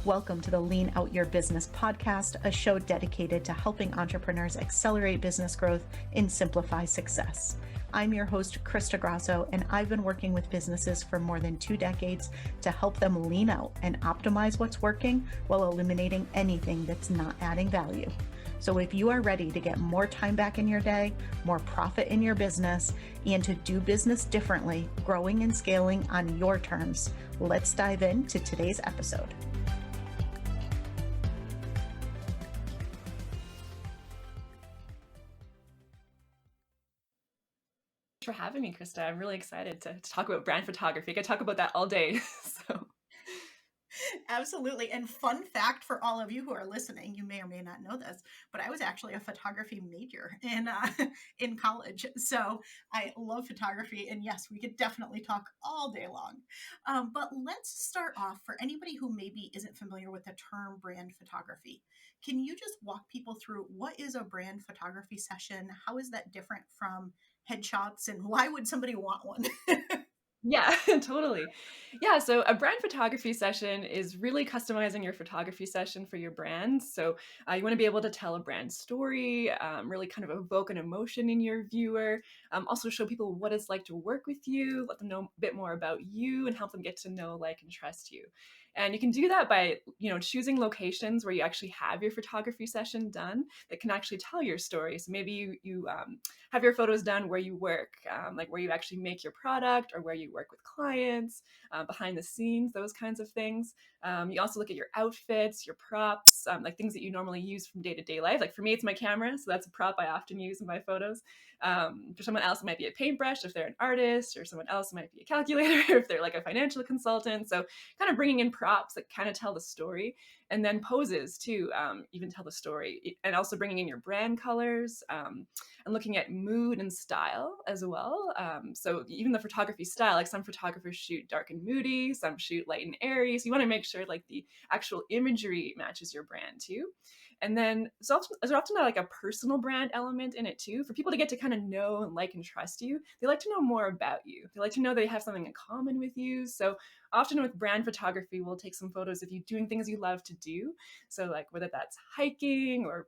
Welcome to the Lean Out Your Business podcast, a show dedicated to helping entrepreneurs accelerate business growth and simplify success. I'm your host, Crista Grasso, and I've been working with businesses for more than 2 decades to help them lean out and optimize what's working while eliminating anything that's not adding value. So if you are ready to get more time back in your day, more profit in your business, and to do business differently, growing and scaling on your terms, let's dive into today's episode. For having me, Krista. I'm really excited to talk about brand photography. I could talk about that all day. Absolutely. And fun fact for all of you who are listening, you may or may not know this, but I was actually a photography major in college. So I love photography. And yes, we could definitely talk all day long. But let's start off for anybody who maybe isn't familiar with the term brand photography. Can you just walk people through what is a brand photography session? How is that different from headshots, and why would somebody want one? Yeah, totally. Yeah, so a brand photography session is really customizing your photography session for your brand. So you want to be able to tell a brand story, really kind of evoke an emotion in your viewer, also show people what it's like to work with you, let them know a bit more about you, and help them get to know, like, and trust you. And you can do that by, choosing locations where you actually have your photography session done that can actually tell your story. So maybe you have your photos done where you work, like where you actually make your product or where you work with clients, behind the scenes, those kinds of things. You also look at your outfits, your props, like things that you normally use from day-to-day life. Like for me, it's my camera, so that's a prop I often use in my photos. For someone else, it might be a paintbrush if they're an artist, or someone else might be a calculator if they're like a financial consultant. So kind of bringing in props that kind of tell the story, and then poses too, even tell the story, and also bringing in your brand colors, and looking at mood and style as well. So even the photography style, like some photographers shoot dark and moody, some shoot light and airy. So you want to make sure like the actual imagery matches your brand too. And then there's often like a personal brand element in it too, for people to get to kind of know and like and trust you. They like to know more about you. They like to know they have something in common with you. So often with brand photography, we'll take some photos of you doing things you love to do. So like whether that's hiking or,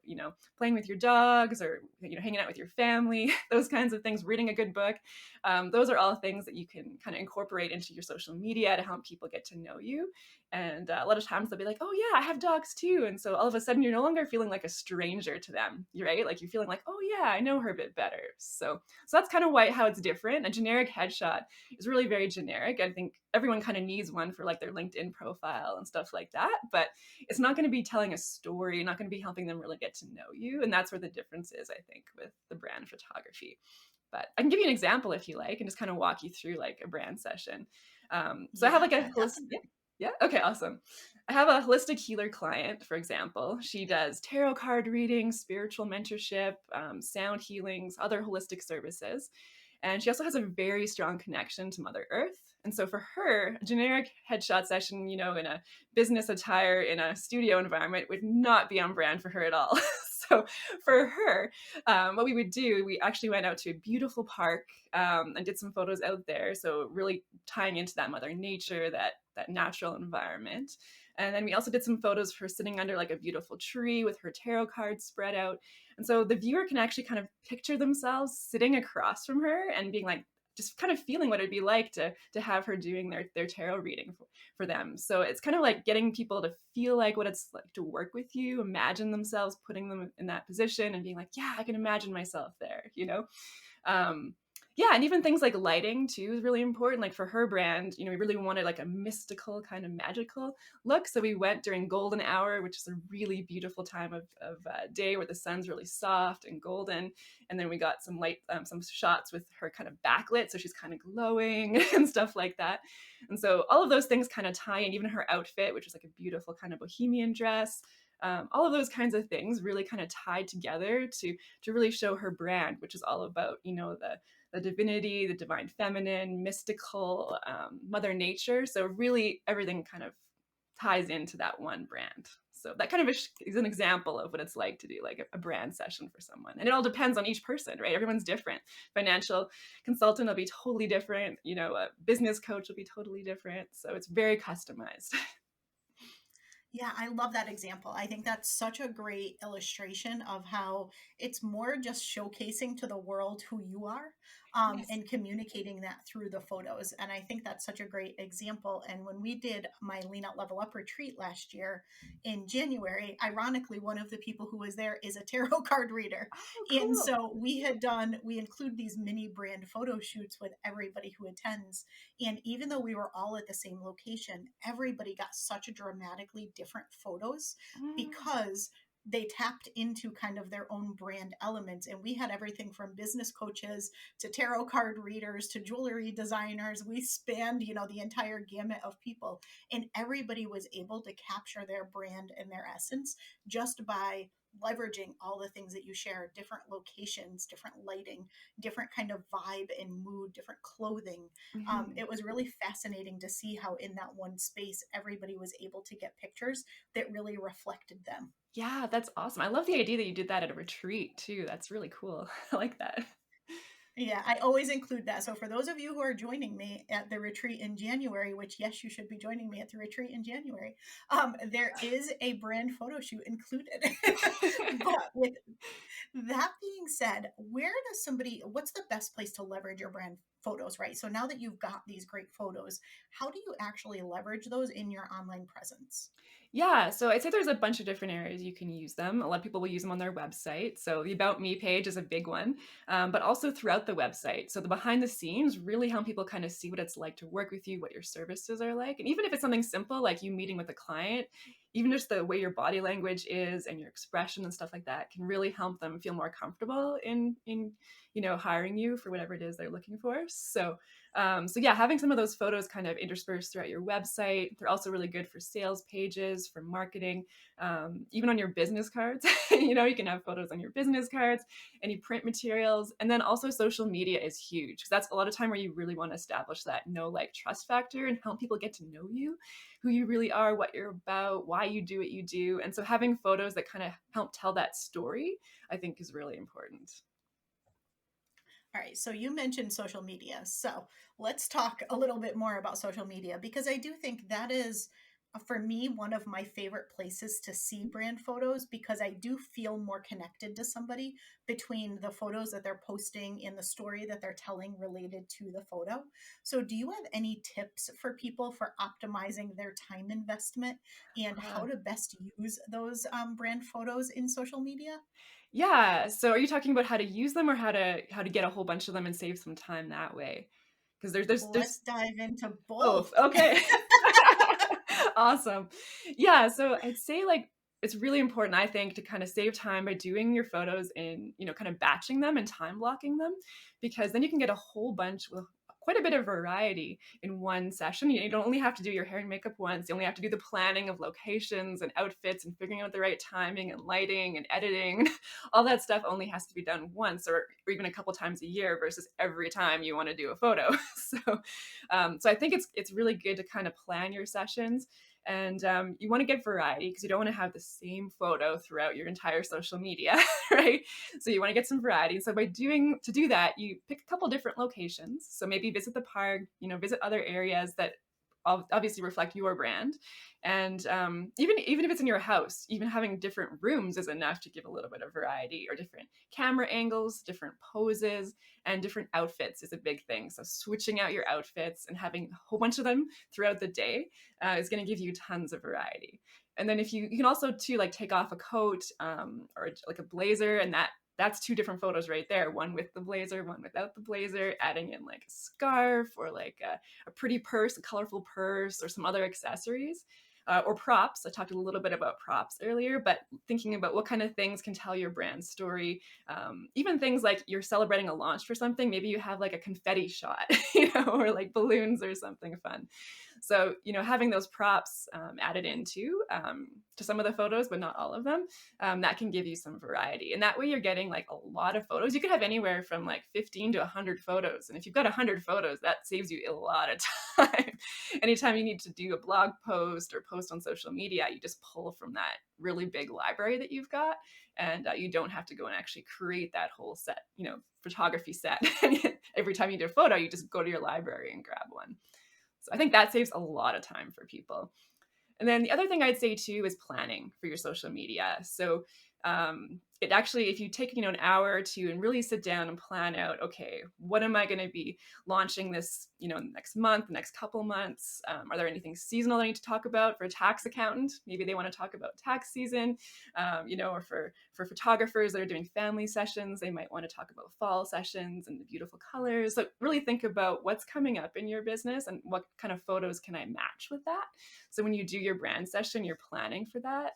playing with your dogs, or, hanging out with your family, those kinds of things, reading a good book. Those are all things that you can kind of incorporate into your social media to help people get to know you. And a lot of times they'll be like, oh yeah, I have dogs too. And so all of a sudden you're no longer feeling like a stranger to them, right? Like you're feeling like, oh yeah, I know her a bit better. So that's kind of how it's different. A generic headshot is really very generic. I think everyone kind of needs one for like their LinkedIn profile and stuff like that, but it's not going to be telling a story, not going to be helping them really get to know you. And that's where the difference is, I think, with the brand photography. But I can give you an example if you like, and just kind of walk you through like a brand session. So I have like a holistic, yeah. Okay, awesome. I have a holistic healer client, for example. She does tarot card readings, spiritual mentorship, sound healings, other holistic services. And she also has a very strong connection to Mother Earth. And so for her, a generic headshot session, in a business attire in a studio environment would not be on brand for her at all. So for her, what we would do, we actually went out to a beautiful park, and did some photos out there. So really tying into that Mother Nature, that natural environment. And then we also did some photos of her sitting under like a beautiful tree with her tarot cards spread out. And so the viewer can actually kind of picture themselves sitting across from her and being like, just kind of feeling what it'd be like to have her doing their tarot reading for them. So it's kind of like getting people to feel like what it's like to work with you, imagine themselves putting them in that position and being like, yeah, I can imagine myself there, Yeah, and even things like lighting too is really important. Like for her brand, we really wanted like a mystical kind of magical look. So we went during golden hour, which is a really beautiful time of day where the sun's really soft and golden. And then we got some light, some shots with her kind of backlit, so she's kind of glowing and stuff like that. And so all of those things kind of tie in, even her outfit, which is like a beautiful kind of bohemian dress. All of those kinds of things really kind of tied together to really show her brand, which is all about, the divinity, the divine feminine, mystical, Mother Nature. So really everything kind of ties into that one brand. So that kind of is an example of what it's like to do like a brand session for someone. And it all depends on each person, right? Everyone's different. Financial consultant will be totally different. A business coach will be totally different. So it's very customized. Yeah, I love that example. I think that's such a great illustration of how it's more just showcasing to the world who you are, Yes. and communicating that through the photos. And I think that's such a great example. And when we did my Lean Out Level Up retreat last year in January, ironically, one of the people who was there is a tarot card reader. Oh, And cool. so we include these mini brand photo shoots with everybody who attends, and even though we were all at the same location, everybody got such dramatically different photos Mm, because they tapped into kind of their own brand elements. And we had everything from business coaches to tarot card readers to jewelry designers. We spanned, the entire gamut of people. And everybody was able to capture their brand and their essence just by leveraging all the things that you share, different locations, different lighting, different kind of vibe and mood, different clothing. mhm. It was really fascinating to see how in that one space everybody was able to get pictures that really reflected them. Yeah, that's awesome. I love the idea that you did that at a retreat too. That's really cool. I like that. Yeah, I always include that. So for those of you who are joining me at the retreat in January, which yes, you should be joining me at the retreat in January, there is a brand photo shoot included. But with that being said, what's the best place to leverage your brand photos, right? So now that you've got these great photos, how do you actually leverage those in your online presence? Yeah, so I'd say there's a bunch of different areas you can use them. A lot of people will use them on their website. So the About Me page is a big one, but also throughout the website. So the behind the scenes really help people kind of see what it's like to work with you, what your services are like. And even if it's something simple like you meeting with a client, even just the way your body language is and your expression and stuff like that can really help them feel more comfortable in hiring you for whatever it is they're looking for. So yeah, having some of those photos kind of interspersed throughout your website. They're also really good for sales pages, for marketing, even on your business cards. You can have photos on your business cards, any print materials, and then also social media is huge because that's a lot of time where you really want to establish that know, like, trust factor and help people get to know you, who you really are, what you're about, why you do what you do. And so having photos that kind of help tell that story, I think, is really important. All right, so you mentioned social media. So let's talk a little bit more about social media because I do think that is, for me, one of my favorite places to see brand photos because I do feel more connected to somebody between the photos that they're posting and the story that they're telling related to the photo. So, do you have any tips for people for optimizing their time investment and how to best use those brand photos in social media? Yeah, so are you talking about how to use them or how to get a whole bunch of them and save some time that way? Because there's Let's dive into both. both. Okay. Awesome. Yeah, so I'd say, like, it's really important, I think, to kind of save time by doing your photos in, kind of batching them and time blocking them, because then you can get a whole bunch with quite a bit of variety in one session. You don't only have to do your hair and makeup once. You only have to do the planning of locations and outfits and figuring out the right timing and lighting and editing. All that stuff only has to be done once or even a couple times a year versus every time you want to do a photo. So I think it's really good to kind of plan your sessions, and you want to get variety because you don't want to have the same photo throughout your entire social media, right? So you want to get some variety. So to do that, you pick a couple different locations. So maybe visit the park, visit other areas that obviously reflect your brand, and even if it's in your house, even having different rooms is enough to give a little bit of variety, or different camera angles, different poses, and different outfits is a big thing. So switching out your outfits and having a whole bunch of them throughout the day is going to give you tons of variety. And then if you can also too, like, take off a coat, or like a blazer, and that's two different photos right there, one with the blazer, one without the blazer, adding in like a scarf or like a pretty purse, a colorful purse, or some other accessories, or props. I talked a little bit about props earlier, but thinking about what kind of things can tell your brand story. Even things like you're celebrating a launch for something, maybe you have like a confetti shot, or like balloons or something fun. So, having those props added into to some of the photos, but not all of them, that can give you some variety. And that way you're getting like a lot of photos. You could have anywhere from like 15 to 100 photos. And if you've got 100 photos, that saves you a lot of time. Anytime you need to do a blog post or post on social media, you just pull from that really big library that you've got. And you don't have to go and actually create that whole set, photography set. Every time you do a photo, you just go to your library and grab one. So I think that saves a lot of time for people. And then the other thing I'd say too is planning for your social media. So it actually, if you take, an hour or two and really sit down and plan out, okay, what am I going to be launching this, next month, the next couple months? Are there anything seasonal I need to talk about for a tax accountant? Maybe they want to talk about tax season, or for photographers that are doing family sessions, they might want to talk about fall sessions and the beautiful colors. So really think about what's coming up in your business and what kind of photos can I match with that. So when you do your brand session, you're planning for that.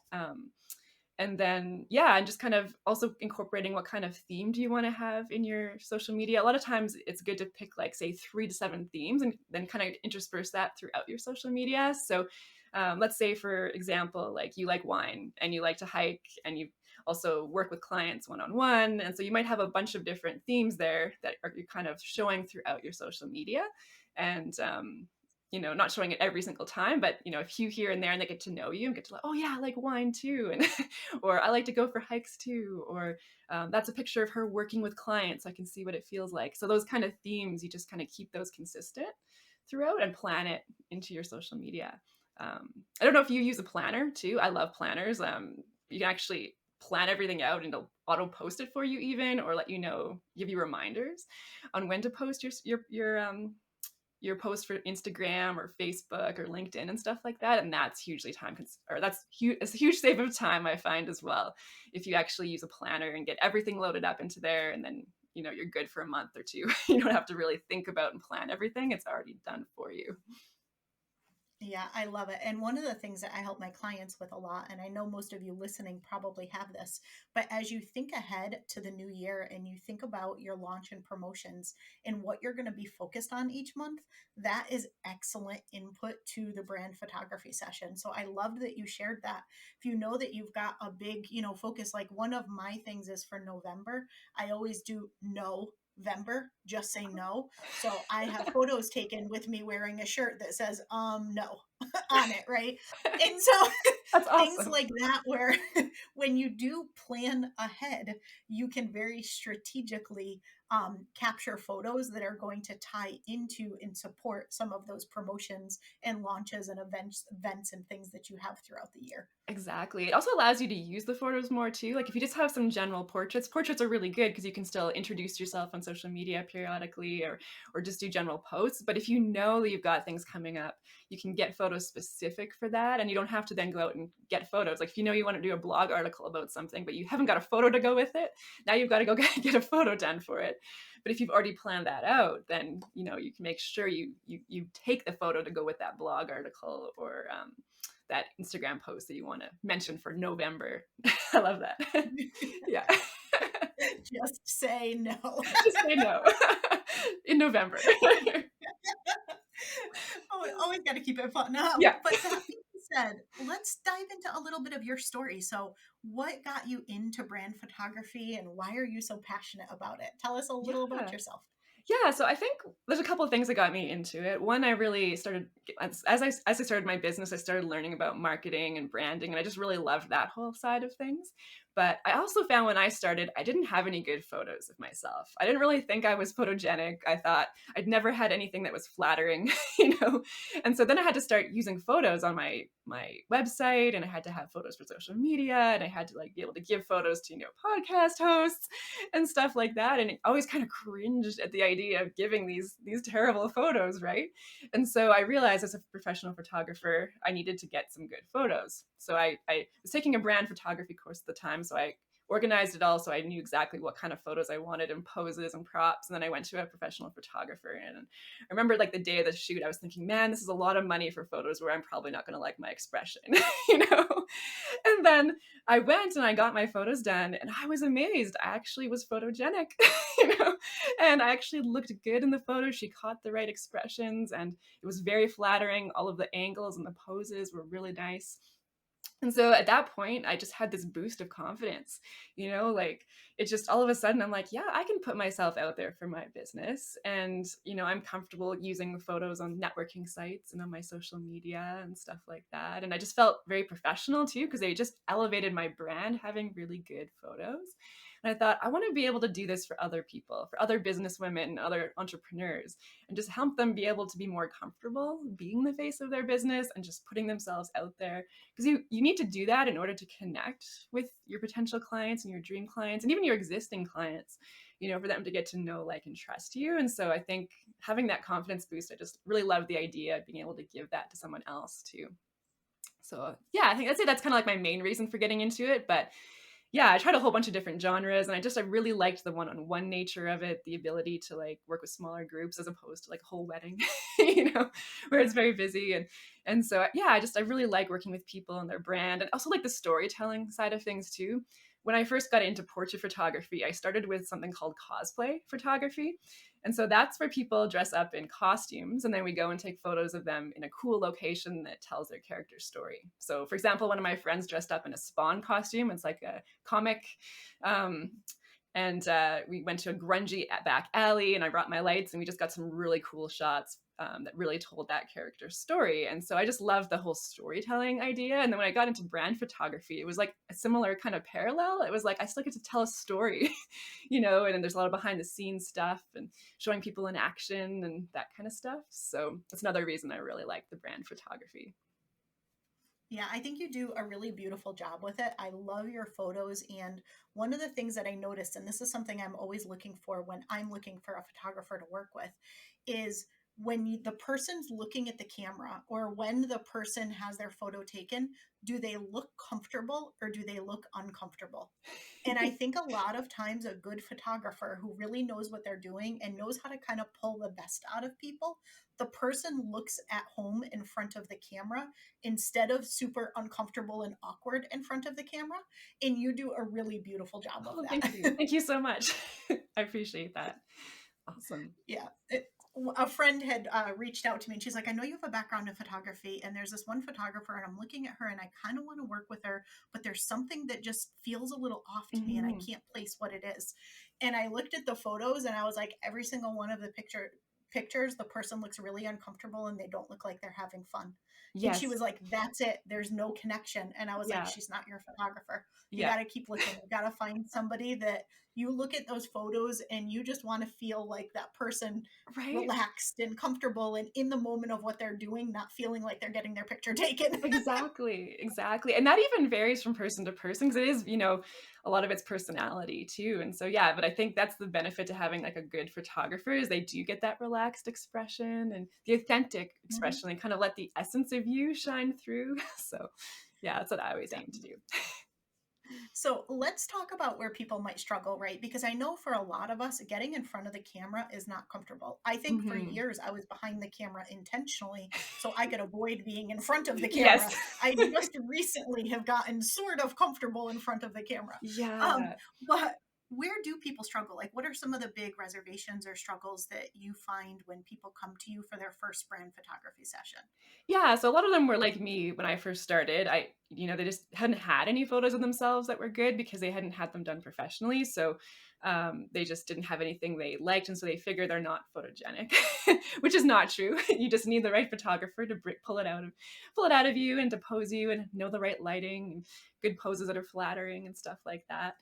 And then, yeah, and just kind of also incorporating what kind of theme do you want to have in your social media. A lot of times it's good to pick like, say, 3 to 7 themes and then kind of intersperse that throughout your social media. So let's say, for example, like you like wine and you like to hike and you also work with clients one-on-one. And so you might have a bunch of different themes there that are you kind of showing throughout your social media. And not showing it every single time, but a few here and there, and they get to know you and get to like, oh yeah, I like wine too, and or I like to go for hikes too, or that's a picture of her working with clients, so I can see what it feels like. So those kind of themes, you just kind of keep those consistent throughout and plan it into your social media. I don't know if you use a planner too. I love planners. You can actually plan everything out and it'll auto post it for you even, or let you know, give you reminders on when to post your post for Instagram or Facebook or LinkedIn and stuff like that. And that's hugely it's a huge save of time, I find, as well. If you actually use a planner and get everything loaded up into there, and then, you're good for a month or two. You don't have to really think about and plan everything. It's already done for you. Yeah, I love it. And one of the things that I help my clients with a lot, and I know most of you listening probably have this, but as you think ahead to the new year and you think about your launch and promotions and what you're going to be focused on each month, that is excellent input to the brand photography session. So I loved that you shared that. If you know that you've got a big, focus, like one of my things is for November, I always do November, just say no. So I have photos taken with me wearing a shirt that says no on it, right? And so That's things awesome. like that, where when you do plan ahead, you can very strategically capture photos that are going to tie into and support some of those promotions and launches and events and things that you have throughout the year. Exactly. It also allows you to use the photos more too. Like if you just have some general portraits are really good because you can still introduce yourself on social media periodically, or just do general posts. But if you know that you've got things coming up, you can get photos specific for that, and you don't have to then go out and get photos. Like if you know you want to do a blog article about something, but you haven't got a photo to go with it, now you've got to go get a photo done for it. But if you've already planned that out, then you can make sure you take the photo to go with that blog article, or that Instagram post that you want to mention for November. I love that. Yeah. Just say no. Just say no in November. Always got to keep it fun. Yeah. But that being said, let's dive into a little bit of your story. So, what got you into brand photography and why are you so passionate about it? Tell us a little about Yeah. yourself. Yeah, so I think there's a couple of things that got me into it. One, I really started as I started my business, I started learning about marketing and branding, and I just really loved that whole side of things. But I also found when I started, I didn't have any good photos of myself. I didn't really think I was photogenic. I thought I'd never had anything that was flattering, you know. And so then I had to start using photos on my website, and I had to have photos for social media, and I had to like be able to give photos to podcast hosts and stuff like that. And I always kind of cringed at the idea of giving these terrible photos, right? And so I realized as a professional photographer, I needed to get some good photos. So I was taking a brand photography course at the time. So I organized it all so I knew exactly what kind of photos I wanted and poses and props. And then I went to a professional photographer. And I remember like the day of the shoot, I was thinking, man, this is a lot of money for photos where I'm probably not going to like my expression, you know? And then I went and I got my photos done and I was amazed. I actually was photogenic, you know, and I actually looked good in the photo. She caught the right expressions and it was very flattering. All of the angles and the poses were really nice. And so at that point, I just had this boost of confidence, like it just all of a sudden I'm like, yeah, I can put myself out there for my business. And, I'm comfortable using photos on networking sites and on my social media and stuff like that. And I just felt very professional too, because they just elevated my brand having really good photos. And I thought, I want to be able to do this for other people, for other business women, other entrepreneurs, and just help them be able to be more comfortable being the face of their business and just putting themselves out there. Because you need to do that in order to connect with your potential clients and your dream clients and even your existing clients, for them to get to know, like, and trust you. And so I think having that confidence boost, I just really love the idea of being able to give that to someone else too. So yeah, I think I'd say that's kind of like my main reason for getting into it. But yeah, I tried a whole bunch of different genres, and I really liked the one-on-one nature of it, the ability to like work with smaller groups as opposed to like a whole wedding, where it's very busy. And so yeah, I really like working with people and their brand, and also like the storytelling side of things too. When I first got into portrait photography, I started with something called cosplay photography. And so that's where people dress up in costumes, and then we go and take photos of them in a cool location that tells their character's story. So, for example, one of my friends dressed up in a Spawn costume. It's like a comic. Um, and we went to a grungy back alley, and I brought my lights, and we just got some really cool shots that really told that character's story. And so I just loved the whole storytelling idea. And then when I got into brand photography, it was like a similar kind of parallel. It was like I still get to tell a story, and then there's a lot of behind the scenes stuff and showing people in action and that kind of stuff. So that's another reason I really like the brand photography. Yeah, I think you do a really beautiful job with it. I love your photos. And one of the things that I noticed, and this is something I'm always looking for when I'm looking for a photographer to work with, is when the person's looking at the camera or when the person has their photo taken, do they look comfortable or do they look uncomfortable? And I think a lot of times a good photographer who really knows what they're doing and knows how to kind of pull the best out of people, the person looks at home in front of the camera instead of super uncomfortable and awkward in front of the camera. And you do a really beautiful job of Oh, that. thank you. Thank you so much. I appreciate that. Awesome. Yeah. A friend had reached out to me and she's like, I know you have a background in photography and there's this one photographer and I'm looking at her and I kind of want to work with her, but there's something that just feels a little off to me and I can't place what it is. And I looked at the photos and I was like, every single one of the pictures, the person looks really uncomfortable and they don't look like they're having fun. And she Yes. was like, that's it. There's no connection. And I was like, Yeah. she's not your photographer. You Yeah. got to keep looking. You got to find somebody that you look at those photos and you just want to feel like that person Right. relaxed and comfortable and in the moment of what they're doing, not feeling like they're getting their picture taken. Exactly, exactly. And that even varies from person to person because it is, a lot of its personality too. And so, yeah, but I think that's the benefit to having like a good photographer is they do get that relaxed expression and the authentic Mhm. expression and kind of let the essence of you shine through. So, yeah, that's what I always aim to do. So let's talk about where people might struggle, right? Because I know for a lot of us, getting in front of the camera is not comfortable. I think for Mhm. years I was behind the camera intentionally so I could avoid being in front of the Yes. camera. I just recently have gotten sort of comfortable in front of the camera. Um, Yeah. but where do people struggle? Like, what are some of the big reservations or struggles that you find when people come to you for their first brand photography session? Yeah, so a lot of them were like me when I first started. They just hadn't had any photos of themselves that were good because they hadn't had them done professionally. So they just didn't have anything they liked, and so they figure they're not photogenic, which is not true. You just need the right photographer to pull it out of you, and to pose you, and know the right lighting, and good poses that are flattering and stuff like that.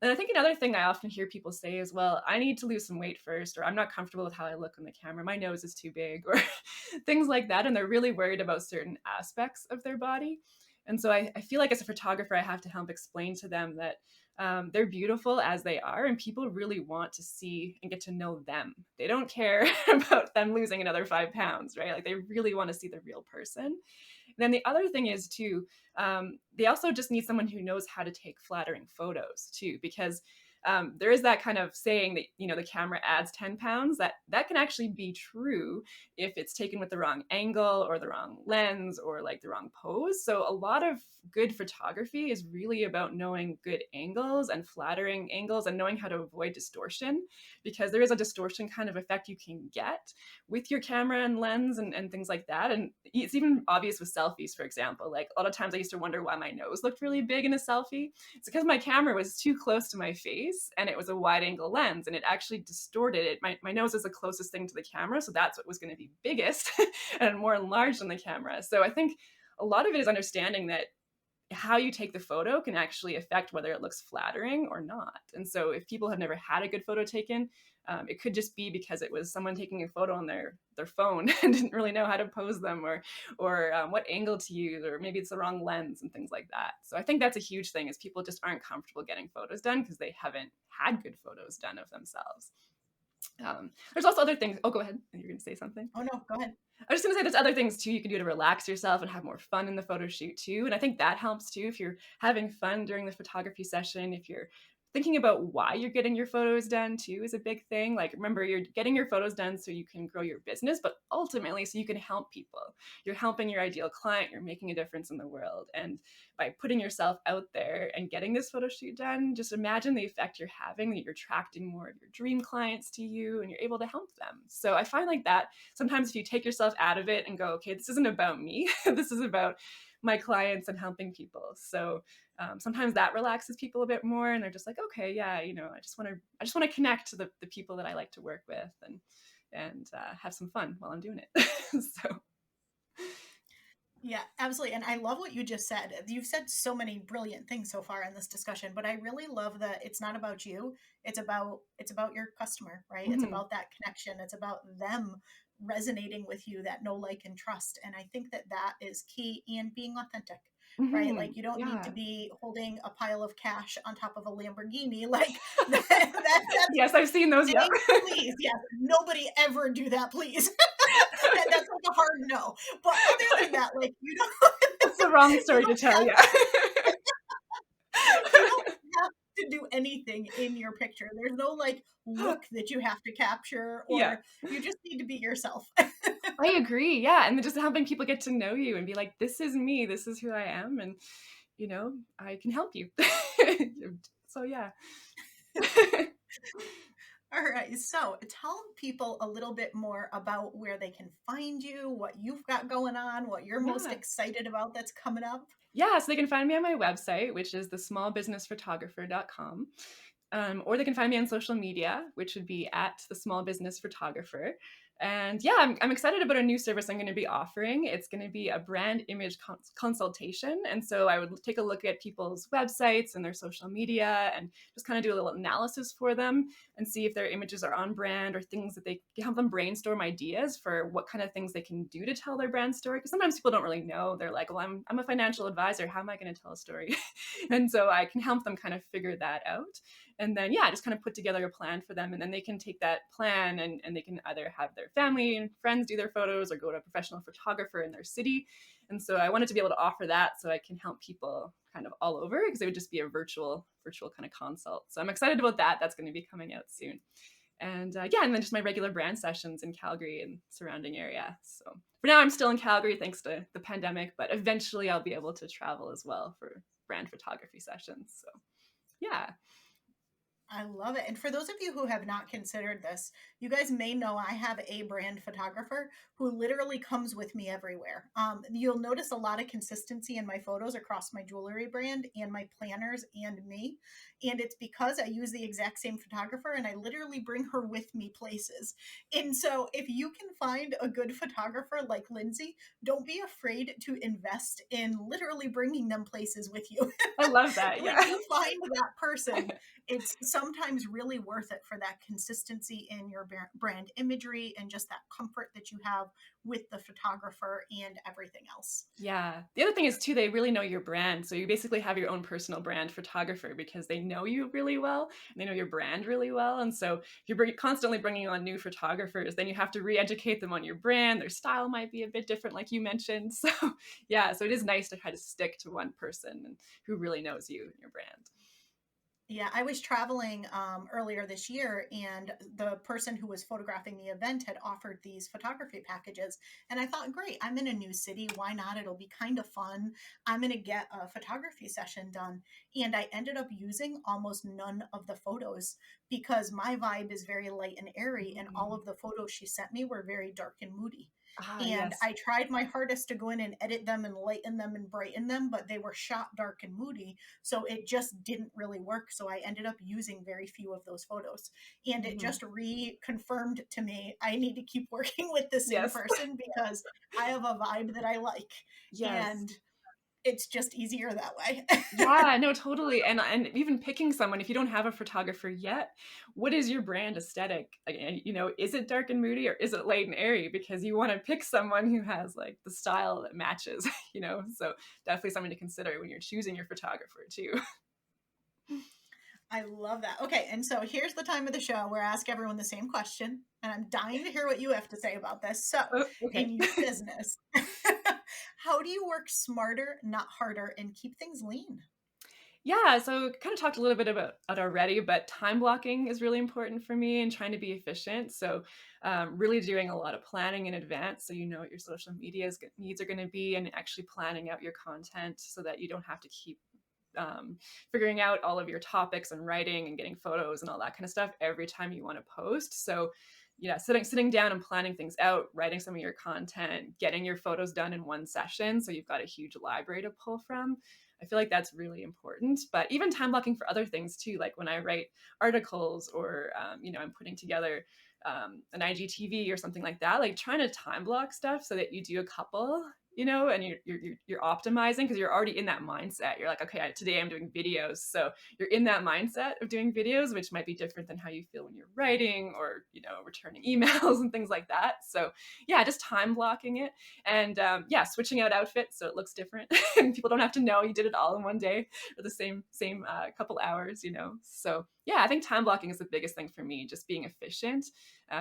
And I think another thing I often hear people say is, well, I need to lose some weight first, or I'm not comfortable with how I look on the camera. My nose is too big, or things like that. And they're really worried about certain aspects of their body. And so I feel like as a photographer, I have to help explain to them that they're beautiful as they are, and people really want to see and get to know them. They don't care about them losing another 5 pounds, right? Like they really want to see the real person. And then the other thing is too, they also just need someone who knows how to take flattering photos too, because there is that kind of saying that the camera adds 10 pounds. That can actually be true if it's taken with the wrong angle or the wrong lens or like the wrong pose. So a lot of good photography is really about knowing good angles and flattering angles and knowing how to avoid distortion, because there is a distortion kind of effect you can get with your camera and lens and things like that. And it's even obvious with selfies, for example. Like a lot of times I used to wonder why my nose looked really big in a selfie. It's because my camera was too close to my face and it was a wide angle lens, and it actually distorted it. My nose is the closest thing to the camera, so that's what was going to be biggest and more enlarged on the camera. So I think a lot of it is understanding that how you take the photo can actually affect whether it looks flattering or not. And so if people have never had a good photo taken, it could just be because it was someone taking a photo on their phone and didn't really know how to pose them, or what angle to use, or maybe it's the wrong lens and things like that. So I think that's a huge thing, is people just aren't comfortable getting photos done because they haven't had good photos done of themselves. There's also other things. Oh, go ahead. You're going to say something. Oh no, go ahead. I was just gonna say there's other things too you can do to relax yourself and have more fun in the photo shoot too. And I think that helps too if you're having fun during the photography session, if you're thinking about why you're getting your photos done too is a big thing. Like, remember, you're getting your photos done so you can grow your business, but ultimately so you can help people. You're helping your ideal client, you're making a difference in the world. And by putting yourself out there and getting this photo shoot done, just imagine the effect you're having, that you're attracting more of your dream clients to you and you're able to help them. So I find like that sometimes if you take yourself out of it and go, okay, this isn't about me, this is about my clients and helping people. So sometimes that relaxes people a bit more, and they're just like, okay, yeah, I just want to connect to the people that I like to work with, and have some fun while I'm doing it. So Yeah, absolutely. And I love what you just said. You've said so many brilliant things so far in this discussion, but I really love that it's not about you. It's about your customer, right? It's mhm, about that connection. It's about them resonating with you, that know, like, and trust. And I think that that is key, and being authentic, right? mhm, Like, you don't need to yeah. be holding a pile of cash on top of a Lamborghini. Like that's Yes, I've seen those. Yep. saying, please, yes, nobody ever do that, please. That's like a hard no. But other than that, like, That's the wrong you story to don't tell. have Yeah. you don't have to do anything in your picture. There's no like look that you have to capture, Yeah. or you just need to be yourself. I agree. Yeah. And then just helping people get to know you and be like, this is me, this is who I am. And, I can help you. So, yeah. All right. So tell people a little bit more about where they can find you, what you've got going on, what you're most Yeah. excited about that's coming up. Yeah. So they can find me on my website, which is thesmallbusinessphotographer.com. Or they can find me on social media, which would be at the Small Business Photographer. And yeah, I'm excited about a new service I'm going to be offering. It's going to be a brand image consultation. And so I would take a look at people's websites and their social media and just kind of do a little analysis for them and see if their images are on brand, or things that they help them brainstorm ideas for what kind of things they can do to tell their brand story. Because sometimes people don't really know. They're like, well, I'm a financial advisor. How am I going to tell a story? And so I can help them kind of figure that out. And then, yeah, just kind of put together a plan for them. And then they can take that plan, and they can either have their family and friends do their photos or go to a professional photographer in their city. And so I wanted to be able to offer that so I can help people kind of all over, because it would just be a virtual kind of consult. So I'm excited about that. That's going to be coming out soon. And yeah, and then just my regular brand sessions in Calgary and surrounding area. So for now, I'm still in Calgary thanks to the pandemic, but eventually I'll be able to travel as well for brand photography sessions. So yeah. I love it. And for those of you who have not considered this, you guys may know I have a brand photographer who literally comes with me everywhere. You'll notice a lot of consistency in my photos across my jewelry brand and my planners and me. And it's because I use the exact same photographer, and I literally bring her with me places. And so if you can find a good photographer like Lindsay, don't be afraid to invest in literally bringing them places with you. I love that. When Yeah. you find that person, it's sometimes really worth it for that consistency in your brand imagery and just that comfort that you have with the photographer and everything else. Yeah. The other thing is too, they really know your brand. So you basically have your own personal brand photographer because they know you really well and they know your brand really well. And so if you're constantly bringing on new photographers, then you have to re-educate them on your brand. Their style might be a bit different, like you mentioned. So yeah, so it is nice to try to stick to one person and who really knows you and your brand. Yeah, I was traveling earlier this year, and the person who was photographing the event had offered these photography packages. And I thought, great, I'm in a new city. Why not? It'll be kind of fun. I'm going to get a photography session done. And I ended up using almost none of the photos because my vibe is very light and airy, and all Mm. of the photos she sent me were very dark and moody. Ah, And yes. I tried my hardest to go in and edit them and lighten them and brighten them, but they were shot dark and moody. So it just didn't really work. So I ended up using very few of those photos. And it Mhm. just reconfirmed to me I need to keep working with the same Yes. person because I have a vibe that I like. Yes. And it's just easier that way. Yeah, no, totally. And even picking someone, if you don't have a photographer yet, what is your brand aesthetic? Like, and, is it dark and moody or is it light and airy? Because you want to pick someone who has like the style that matches, So definitely something to consider when you're choosing your photographer too. I love that. Okay, and so here's the time of the show where I ask everyone the same question, and I'm dying to hear what you have to say about this. So, Oh, okay. in your business, how do you work smarter, not harder, and keep things lean? Yeah, so kind of talked a little bit about it already, but time blocking is really important for me and trying to be efficient. So, really doing a lot of planning in advance so you know what your social needs are going to be, and actually planning out your content so that you don't have to keep figuring out all of your topics and writing and getting photos and all that kind of stuff every time you want to post. So, yeah, sitting down and planning things out, writing some of your content, getting your photos done in one session, so you've got a huge library to pull from. I feel like that's really important. But even time blocking for other things too, like when I write articles or I'm putting together an IGTV or something like that, like trying to time block stuff so that you do a couple, and you're optimizing because you're already in that mindset. You're like, okay, today I'm doing videos, so you're in that mindset of doing videos, which might be different than how you feel when you're writing or returning emails and things like that. So yeah, just time blocking it, and yeah, switching out outfits so it looks different and people don't have to know you did it all in one day or the same couple hours. So yeah, I think time blocking is the biggest thing for me. Just being efficient,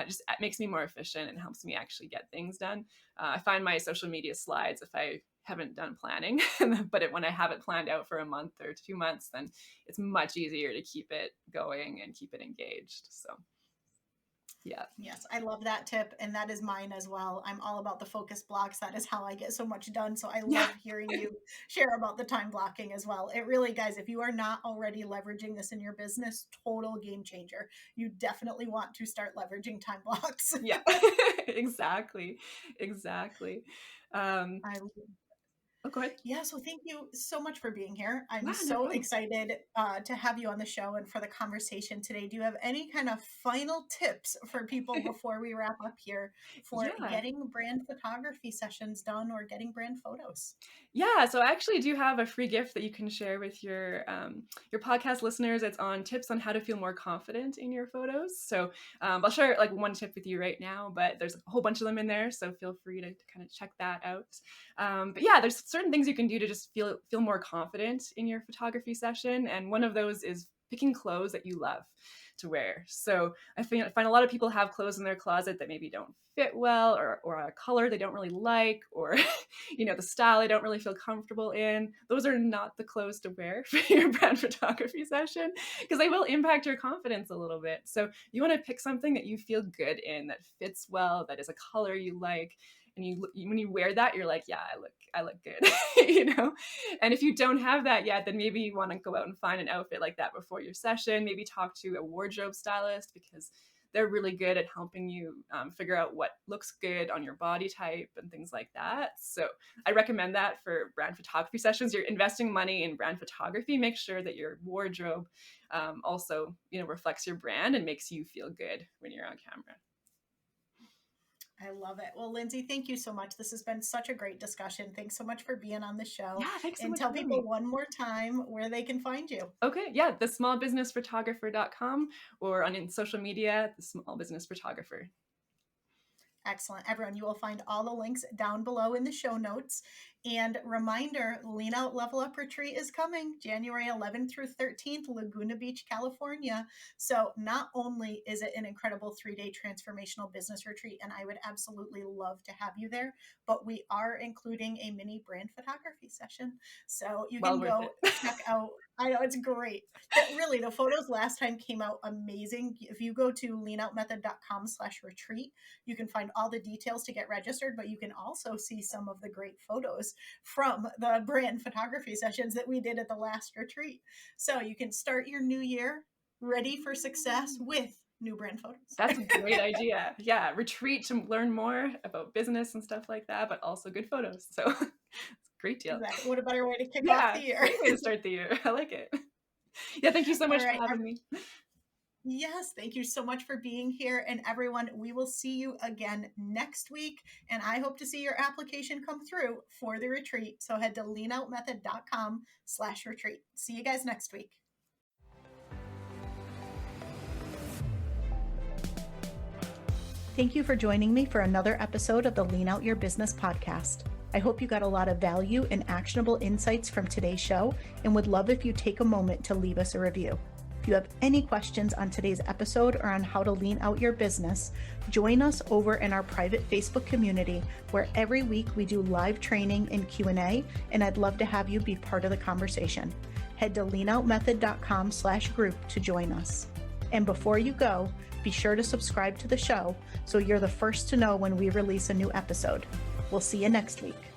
just makes me more efficient and helps me actually get things done. I find my social media slides, if I haven't done planning, but when I have it planned out for a month or 2 months, then it's much easier to keep it going and keep it engaged. So yeah. Yes, I love that tip, and that is mine as well. I'm all about the focus blocks. That is how I get so much done. So I Yeah. love hearing you share about the time blocking as well. It really, guys, if you are not already leveraging this in your business, total game changer. You definitely want to start leveraging time blocks. Yeah. Exactly. Exactly. Um, I oh, go ahead. Yeah, so thank you so much for being here. I'm Yeah, no so problem. excited to have you on the show and for the conversation today. Do you have any kind of final tips for people before we wrap up here for Yeah. getting brand photography sessions done or getting brand photos? Yeah, so I actually do have a free gift that you can share with your podcast listeners. It's on tips on how to feel more confident in your photos. So I'll share like one tip with you right now, but there's a whole bunch of them in there, so feel free to kind of check that out. But yeah, there's certain things you can do to just feel more confident in your photography session, and one of those is picking clothes that you love to wear. So I find a lot of people have clothes in their closet that maybe don't fit well, or a color they don't really like, or the style they don't really feel comfortable in. Those are not the clothes to wear for your brand photography session because they will impact your confidence a little bit. So you want to pick something that you feel good in, that fits well, that is a color you like. And when you wear that, you're like, yeah, I look good, And if you don't have that yet, then maybe you want to go out and find an outfit like that before your session. Maybe talk to a wardrobe stylist because they're really good at helping you figure out what looks good on your body type and things like that. So I recommend that for brand photography sessions. You're investing money in brand photography. Make sure that your wardrobe also, reflects your brand and makes you feel good when you're on camera. I love it. Well, Lindsay, thank you so much. This has been such a great discussion. Thanks so much for being on the show. Yeah, thanks so And much tell for having people me. one more time where they can find you. Okay, yeah, thesmallbusinessphotographer.com, or on social media, the Small Business Photographer. Excellent. Everyone, you will find all the links down below in the show notes. And reminder, Lean Out Level Up Retreat is coming January 11th through 13th, Laguna Beach, California. So not only is it an incredible 3-day transformational business retreat, and I would absolutely love to have you there, but we are including a mini brand photography session. So you Well can worth go it. check out. I know it's great. Really, the photos last time came out amazing. If you go to leanoutmethod.com/retreat, you can find all the details to get registered, but you can also see some of the great photos from the brand photography sessions that we did at the last retreat. So you can start your new year ready for success with new brand photos. That's a great idea. Yeah, retreat to learn more about business and stuff like that, but also good photos. So it's a great deal. Exactly. What a better way to kick off Yeah, the year. great way to start the year. I like it. Yeah, thank you so All much for right. having me. Yes, thank you so much for being here. And everyone, we will see you again next week. And I hope to see your application come through for the retreat. So head to leanoutmethod.com/retreat. See you guys next week. Thank you for joining me for another episode of the Lean Out Your Business podcast. I hope you got a lot of value and actionable insights from today's show and would love if you take a moment to leave us a review. If you have any questions on today's episode or on how to lean out your business, join us over in our private Facebook community where every week we do live training and Q&A, and I'd love to have you be part of the conversation. Head to leanoutmethod.com/group to join us. And before you go, be sure to subscribe to the show so you're the first to know when we release a new episode. We'll see you next week.